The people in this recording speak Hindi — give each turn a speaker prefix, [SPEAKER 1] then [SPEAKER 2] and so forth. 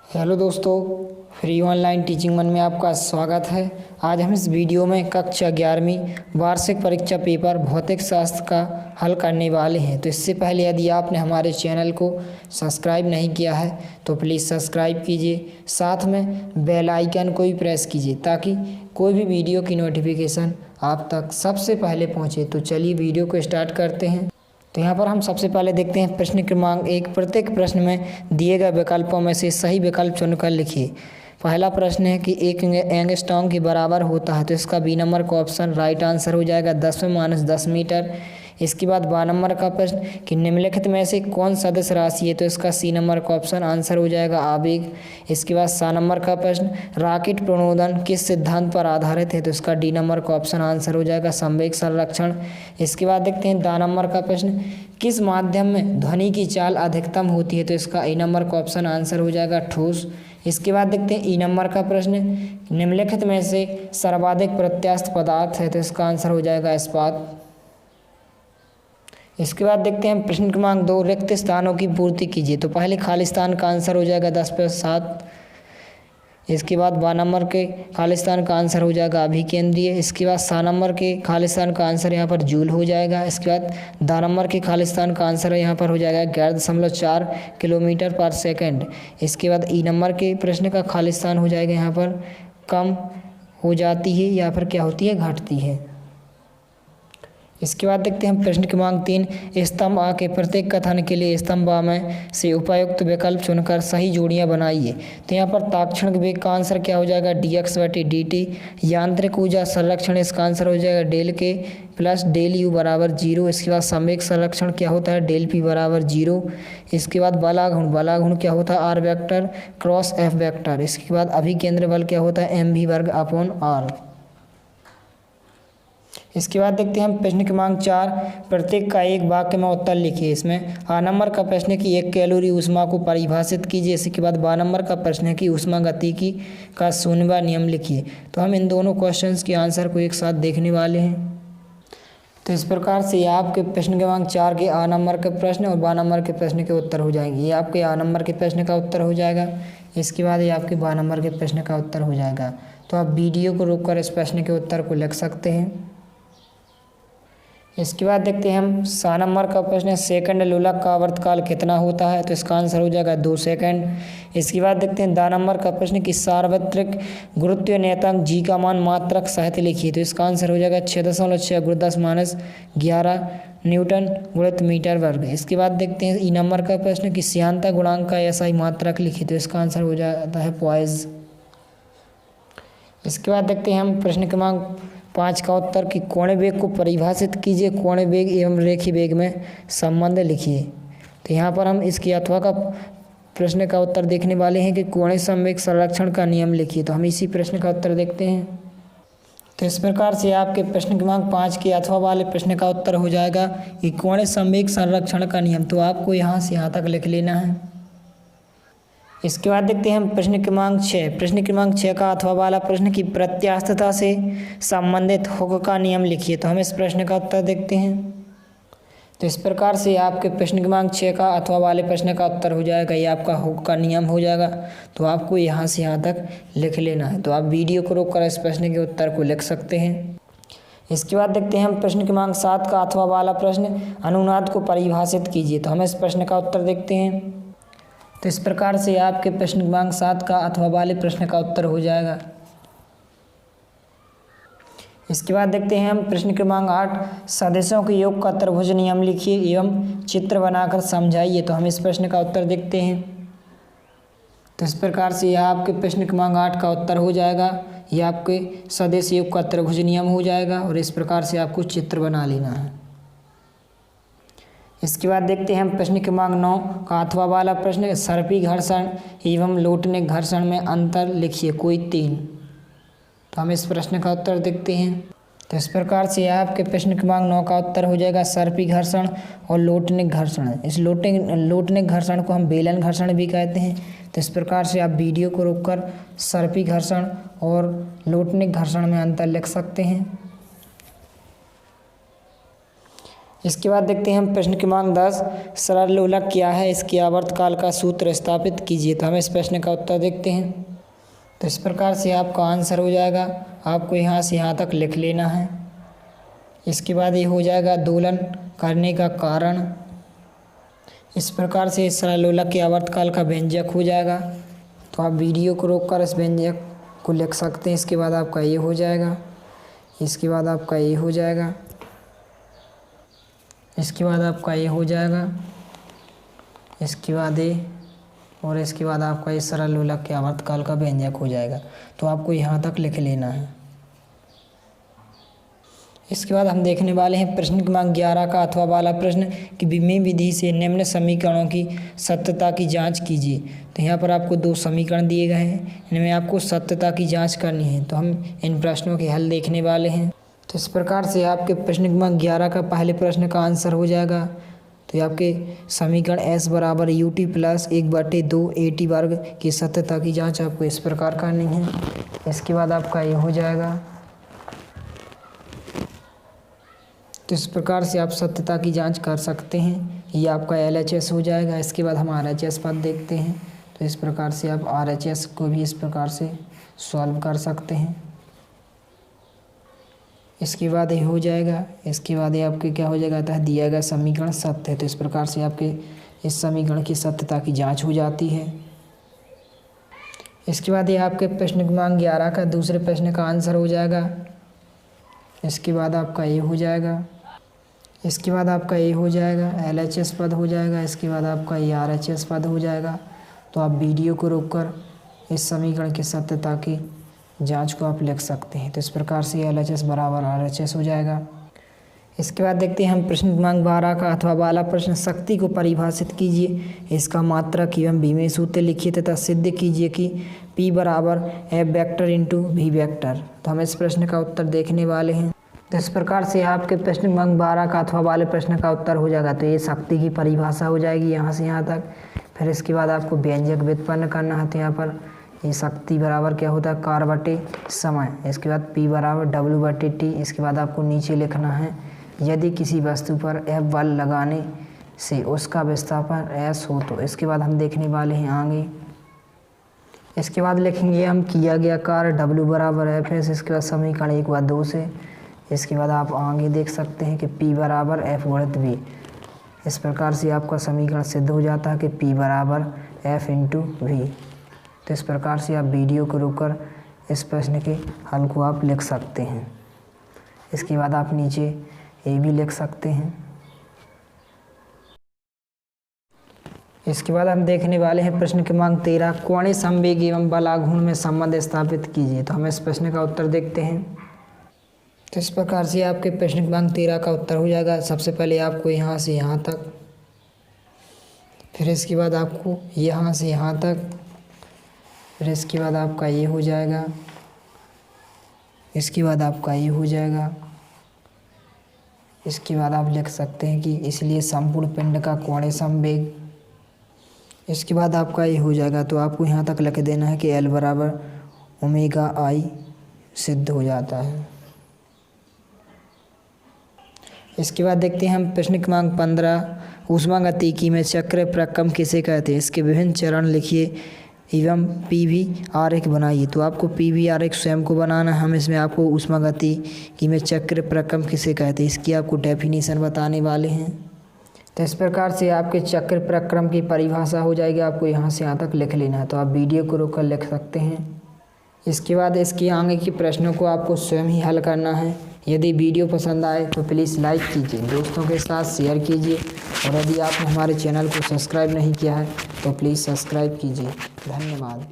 [SPEAKER 1] हेलो दोस्तों, फ्री ऑनलाइन टीचिंग मन में आपका स्वागत है। आज हम इस वीडियो में कक्षा 11वीं वार्षिक परीक्षा पेपर भौतिक शास्त्र का हल करने वाले हैं। तो इससे पहले यदि आपने हमारे चैनल को सब्सक्राइब नहीं किया है तो प्लीज़ सब्सक्राइब कीजिए, साथ में बेल आइकन को भी प्रेस कीजिए ताकि कोई भी वीडियो की नोटिफिकेशन आप तक सबसे पहले पहुँचे। तो चलिए वीडियो को स्टार्ट करते हैं। तो यहाँ पर हम सबसे पहले देखते हैं प्रश्न क्रमांक 1। प्रत्येक प्रश्न में दिए गए विकल्पों में से सही विकल्प चुनकर लिखिए। पहला प्रश्न है कि 1 एंगस्ट्रॉम के बराबर होता है, तो इसका बी नंबर का ऑप्शन राइट आंसर हो जाएगा 10⁻10 मीटर। इसके बाद 12 नंबर का प्रश्न कि निम्नलिखित में से कौन सदिश राशि है, तो इसका सी नंबर का ऑप्शन आंसर हो जाएगा आवेग। इसके बाद 7 नंबर का प्रश्न राकेट प्रणोदन किस सिद्धांत पर आधारित है, तो इसका डी नंबर का ऑप्शन आंसर हो जाएगा संवेग संरक्षण। इसके बाद देखते हैं 10 नंबर का प्रश्न किस माध्यम में ध्वनि की चाल अधिकतम होती है, तो इसका ए नंबर का ऑप्शन आंसर हो जाएगा ठोस। इसके बाद देखते हैं ई नंबर का प्रश्न निम्नलिखित में से सर्वाधिक प्रत्यास्थ पदार्थ है, तो इसका आंसर हो जाएगा इस्पात। इसके बाद देखते हैं प्रश्न क्रमांक 2 रिक्त स्थानों की पूर्ति कीजिए। तो पहले खाली स्थान का आंसर हो जाएगा 10/7। इसके बाद 12 नंबर के खाली स्थान का आंसर हो जाएगा अभिकेंद्रीय। इसके बाद 7 नंबर के खाली स्थान का आंसर यहाँ पर जूल हो जाएगा। इसके बाद 10 नंबर के खाली स्थान का आंसर यहाँ पर हो जाएगा 11.4 किलोमीटर पर सेकंड। इसके बाद ई नंबर के प्रश्न का खाली स्थान हो जाएगा यहाँ पर कम हो जाती है या फिर क्या होती है, घटती है। इसके बाद देखते हैं प्रश्न क्रमांक 3 स्तंभ आ के प्रत्येक कथन के लिए स्तंभ आ में से उपयुक्त विकल्प चुनकर सही जोड़ियां बनाइए। तो यहाँ पर ताक्षणिक वेग का आंसर क्या हो जाएगा dx/dt। यांत्रिक ऊर्जा संरक्षण इसका आंसर हो जाएगा डेल के प्लस डेल यू बराबर 0। इसके बाद संवेग संरक्षण क्या होता है डेल पी बराबर 0। इसके बाद बलागुण क्या होता है r vector cross F vector. इसके बाद अभिकेंद्र बल क्या होता है mv²/r। इसके बाद देखते हैं हम प्रश्न क्रमांक 4 प्रत्येक का एक वाक्य में उत्तर लिखिए। इसमें आ नंबर का प्रश्न है कि 1 कैलोरी ऊष्मा को परिभाषित कीजिए। इसके बाद 12 नंबर का प्रश्न है कि ऊष्मा गतिकी का 0वां नियम लिखिए। तो हम इन दोनों क्वेश्चंस के आंसर को एक साथ देखने वाले हैं। तो इस प्रकार से आपके प्रश्न क्रमांक 4 के आ नंबर के प्रश्न और 12 नंबर के प्रश्न के उत्तर हो जाएंगे। ये आपके आ नंबर के प्रश्न का उत्तर हो जाएगा। इसके बाद ये आपके 12 नंबर के प्रश्न का उत्तर हो जाएगा। तो आप वीडियो को रोककर इस प्रश्न के उत्तर को लिख सकते हैं। इसके बाद देखते हैं हम 7 नंबर का प्रश्न है सेकंड लोलक का आवर्तकाल कितना होता है, तो इसका आंसर हो जाएगा 2 सेकंड। इसके बाद देखते हैं 10 नंबर का प्रश्न कि सार्वत्रिक गुरुत्वीय नियतांक जी का मान मात्रक सहित लिखिए। तो इसका आंसर हो जाएगा 6.6 × 10⁻11 न्यूटन गुणित मीटर वर्ग। इसके बाद देखते हैं ई नंबर का प्रश्न कि श्यानता गुणांक का ऐसा ही मात्रक लिखिए। तो इसका आंसर हो जाता है पॉइज। इसके बाद देखते हैं हम प्रश्न क्रमांक 5 का उत्तर कि कोणीय वेग को परिभाषित कीजिए। कोणीय वेग एवं रेखीय वेग में संबंध लिखिए। तो यहाँ पर हम इसकी अथवा का प्रश्न का उत्तर देखने वाले हैं कि कोणीय संवेग संरक्षण का नियम लिखिए। तो हम इसी प्रश्न का उत्तर देखते हैं। तो इस प्रकार से आपके प्रश्न क्रमांक 5 के अथवा वाले प्रश्न का उत्तर हो जाएगा कि कोणीय संवेग संरक्षण का नियम। तो आपको यहाँ से यहाँ तक लिख लेना है। इसके बाद देखते हैं हम प्रश्न क्रमांक 6। प्रश्न क्रमांक 6 का अथवा वाला प्रश्न की प्रत्यास्थता से संबंधित हुक का नियम लिखिए। तो हम इस प्रश्न का उत्तर देखते हैं। तो इस प्रकार से आपके प्रश्न क्रमांक 6 का अथवा वाले प्रश्न का उत्तर हो जाएगा, ये आपका हुक का नियम हो जाएगा। तो आपको यहाँ से यहाँ तक लिख लेना है। तो आप वीडियो को रोक कर इस प्रश्न के उत्तर को लिख सकते हैं। इसके बाद देखते हैं हम प्रश्न क्रमांक 7 का अथवा वाला प्रश्न अनुनाद को परिभाषित कीजिए। तो हम इस प्रश्न का उत्तर देखते हैं। तो इस प्रकार से आपके प्रश्न क्रमांक 7 का अथवा वाले प्रश्न का उत्तर हो जाएगा। इसके बाद देखते हैं हम प्रश्न क्रमांक 8 सदिशों के योग का त्रिभुज नियम लिखिए एवं चित्र बनाकर समझाइए। तो हम इस प्रश्न का उत्तर देखते हैं। तो इस प्रकार से यह आपके प्रश्न क्रमांक 8 का उत्तर हो जाएगा। यह आपके सदिश योग का त्रिभुज नियम हो जाएगा और इस प्रकार से आपको चित्र बना लेना है। इसके बाद देखते हैं हम प्रश्न क्रमांक 9 का अथवा वाला प्रश्न सर्पी घर्षण एवं लोटनिक घर्षण में अंतर लिखिए कोई 3। तो हम इस प्रश्न का उत्तर देखते हैं। तो इस प्रकार से आपके प्रश्न क्रमांक 9 का उत्तर हो जाएगा सर्पी घर्षण और लोटनिक घर्षण। इस लोटनिक घर्षण को हम बेलन घर्षण भी कहते हैं। तो इस प्रकार से आप वीडियो को रोककर सर्पी घर्षण और लोटनिक घर्षण में अंतर लिख सकते हैं। इसके बाद देखते हैं हम प्रश्न क्रमांक 10, सरल लोलक क्या है, इसके आवर्तकाल का सूत्र स्थापित कीजिए। तो हम इस प्रश्न का उत्तर देखते हैं। तो इस प्रकार से आपका आंसर हो जाएगा, आपको यहाँ से यहाँ तक लिख लेना है। इसके बाद ये हो जाएगा दोलन करने का कारण। इस प्रकार से सरल लोलक के आवर्तकाल का व्यंजक हो जाएगा। तो आप वीडियो को रोककर इस व्यंजक को लिख सकते हैं। इसके बाद आपका ये हो जाएगा, इसके बाद आपका ये हो जाएगा, इसके बाद आपका ये हो जाएगा, इसके बाद ये, और इसके बाद आपका ये सरल लोलक के आवर्तकाल का व्यंजक हो जाएगा। तो आपको यहाँ तक लिख लेना है। इसके बाद हम देखने वाले हैं प्रश्न क्रमांक 11 का अथवा वाला प्रश्न कि विमेय विधि से निम्न समीकरणों की सत्यता की जांच कीजिए। तो यहाँ पर आपको 2 समीकरण दिए गए हैं, इनमें आपको सत्यता की जांच करनी है। तो हम इन प्रश्नों के हल देखने वाले हैं। तो इस प्रकार से आपके प्रश्न क्रमांक 11 का पहले प्रश्न का आंसर हो जाएगा। तो आपके समीकरण s बराबर ut प्लस 1/2 at वर्ग की सत्यता की जाँच आपको इस प्रकार करनी है। इसके बाद आपका ये हो जाएगा। तो इस प्रकार से आप सत्यता की जांच कर सकते हैं। ये आपका LHS हो जाएगा। इसके बाद हम RHS पद देखते हैं। तो इस प्रकार से आप RHS को भी इस प्रकार से सॉल्व कर सकते हैं। इसके बाद ये हो जाएगा। इसके बाद ये आपके क्या हो जाएगा, था दिया गया समीकरण सत्य है। तो इस प्रकार से आपके इस समीकरण की सत्यता की जाँच हो जाती है। इसके बाद ये आपके प्रश्न क्रमांक 11 का दूसरे प्रश्न का आंसर हो जाएगा। इसके बाद आपका ये हो जाएगा, इसके बाद आपका ये हो जाएगा, LHS पद हो जाएगा। इसके बाद आपका ये RHS पद हो जाएगा। तो आप वीडियो को रोककर इस समीकरण की सत्यता की जांच को आप लिख सकते हैं। तो इस प्रकार से LHS बराबर RHS हो जाएगा। इसके बाद देखते हैं हम प्रश्न क्रमांक 12 का अथवा वाला प्रश्न शक्ति को परिभाषित कीजिए, इसका मात्रक एवं विमेय सूत्र लिखिए तथा सिद्ध कीजिए कि P बराबर F vector into V vector. तो हम इस प्रश्न का उत्तर देखने वाले हैं। तो इस प्रकार से आपके प्रश्न क्रमांक 12 का अथवा वाले प्रश्न का उत्तर हो जाएगा। तो ये शक्ति की परिभाषा हो जाएगी यहाँ से यहाँ तक। फिर इसके बाद आपको व्यंजक व्युत्पन्न करना है। तो यहाँ पर ये शक्ति बराबर क्या होता है, कार्य बटे समय। इसके बाद P बराबर W/T। इसके बाद आपको नीचे लिखना है यदि किसी वस्तु पर F बल लगाने से उसका विस्थापन S हो। तो इसके बाद हम देखने वाले हैं आगे। इसके बाद लिखेंगे हम किया गया कार्य W बराबर F। इसके बाद समीकरण 1 व 2 से। इसके बाद आप आगे देख सकते हैं कि P बराबर F गुणित V। इस प्रकार से आपका समीकरण सिद्ध हो जाता है कि P बराबर F इंटू V। तो इस प्रकार से आप वीडियो को रोककर इस प्रश्न के हल को आप लिख सकते हैं। इसके बाद आप नीचे ये भी लिख सकते हैं। इसके बाद हम देखने वाले हैं प्रश्न क्रमांक 13 कोणीय संवेग एवं बल आघूर्ण में संबंध स्थापित कीजिए। तो हम इस प्रश्न का उत्तर देखते हैं। तो इस प्रकार से आपके प्रश्न क्रमांक 13 का उत्तर हो जाएगा। सबसे पहले आपको यहाँ से यहाँ तक, फिर इसके बाद आपको यहाँ से यहाँ तक, फिर इसके बाद आपका ये हो जाएगा, इसके बाद आपका ये हो जाएगा। इसके बाद आप लिख सकते हैं कि इसलिए संपूर्ण पिंड का कोणीय संवेग। इसके बाद आपका ये हो जाएगा। तो आपको यहाँ तक लिख देना है कि L बराबर ओमेगा I सिद्ध हो जाता है। इसके बाद देखते हैं हम प्रश्न क्रमांक 15 ऊष्मागतिकी में चक्र प्रक्रम किसे कहते हैं, इसके विभिन्न चरण लिखिए एवं PV आरेख बनाइए। तो आपको PV आरेख स्वयं को बनाना है। हम इसमें आपको ऊष्मागतिकी में चक्र प्रक्रम किसे कहते हैं इसकी आपको डेफिनेशन बताने वाले हैं। तो इस प्रकार से आपके चक्र प्रक्रम की परिभाषा हो जाएगी। आपको यहाँ से यहाँ तक लिख लेना है। तो आप वीडियो को रोककर लिख सकते हैं। इसके बाद इसके आगे के प्रश्नों को आपको स्वयं ही हल करना है। यदि वीडियो पसंद आए तो प्लीज़ लाइक कीजिए, दोस्तों के साथ शेयर कीजिए और यदि आपने हमारे चैनल को सब्सक्राइब नहीं किया है तो प्लीज़ सब्सक्राइब कीजिए। धन्यवाद।